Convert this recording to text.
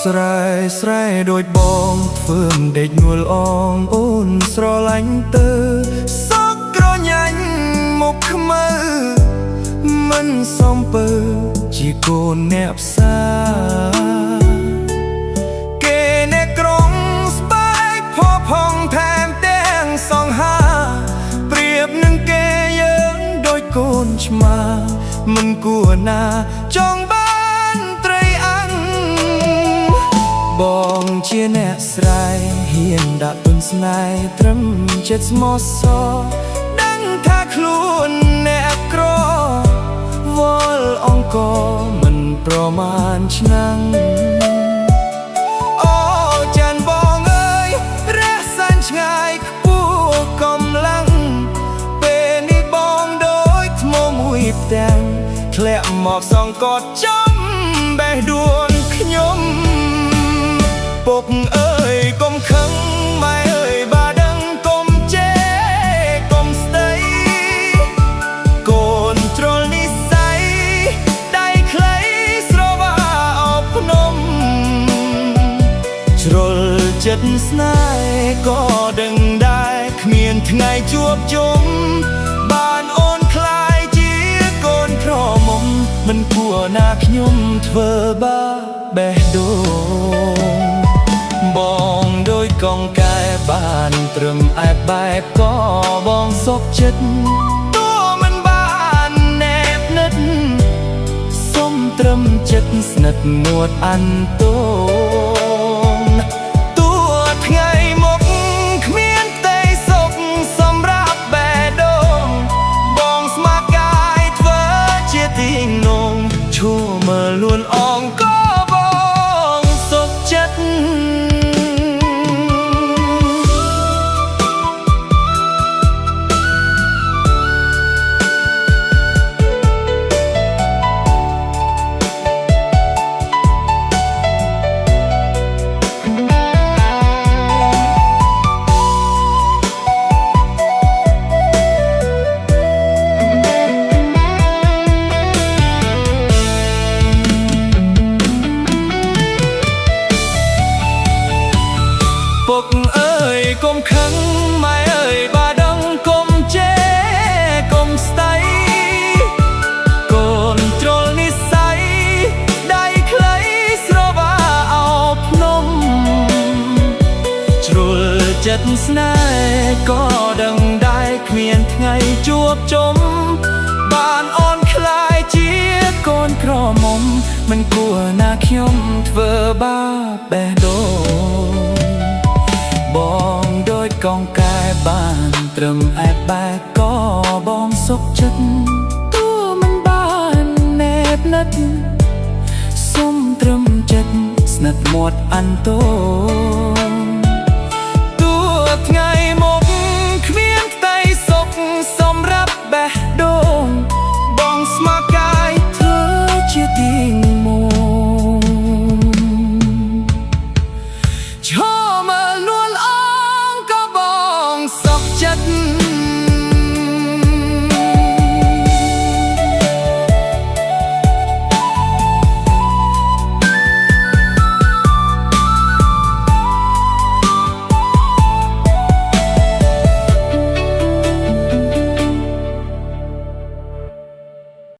ស្រែស្រែដូចបងធ្វើមដេចងួលអងអូនស្រឡាញ់ទៅសោកក្រញាញ់មុខខ្មៅមិនសំពើជាកូនអ្នកផ្សារគេអ្នកក្រុងស្បែកផោផង់ថែមទាំងសង្ហាប្រៀបនឹងគេយើងដូចកូនឆ្មាមិនគួរណាចង់បានត្រីអាំងបងជាអ្នកស្រែហ៊ានដាក់ទុនស្នេហ៍ត្រឹមចិត្តស្មោះសរដឹងថាខ្លួនអ្នកក្រវល់អង្គមិនប្រមាណឆ្នាំងអូចាន់បងអើយរះសាញ់ឆ្ងាយខ្ពស់កំឡាំងពេលនេះបងដូចថ្មមួយផ្ទាំងធ្លាក់មកសង្កត់ចំបេះដូងខ្ញុំពុកអើយកុំខឹងម៉ែអើយបាដឹងកុំជេរកុំស្ដីកូនជ្រុលនិស្ស័យដៃខ្លីស្រវាអោបភ្នំជ្រុលចិត្តស្នេហ៍ក៏ដឹងដែរគ្មានថ្ងៃជួបជុំបានអូនខ្លាយជាកូនក្រមុំមិនគួរណាខ្ញុំធ្វើបាបេះដូងបងដោយកងកែបានត្រឹមអែបបែបក៏បងសុខចិត្តតួមិនបានណែបនិតសុំត្រឹមចិត្តស្និទ្ធមួតអានតូនតួថ្ងៃមកគ្មានទេសុខសម្រាប់បេះដូងបងស្មាកាយធ្វើជាទីងនងឈួរមើលលួនអងក៏បងសុខចិត្តពុកអើយកុំខឹងម៉ែអើយបាដឹងកុំជេរកុំស្ដីកូនជ្រុលនិស្ស័យដៃខ្លីស្រវាអោបភ្នំជ្រុលចិត្តស្នេហ៍ក៏ដឹងដែរគ្មានថ្ងៃជួបជុំបានអូនខ្លាយជាកូនក្រមុំមិនគួរណាខ្ញុំធ្វើបាបបេះដូងបងដោយកងកែបានត្រឹមអែបបែកក៏បងសុខចិត្តតួមិនបានណែបនិតសុំត្រឹមចិត្តស្និទ្ធមាត់អានតូនតួថ្ងៃមក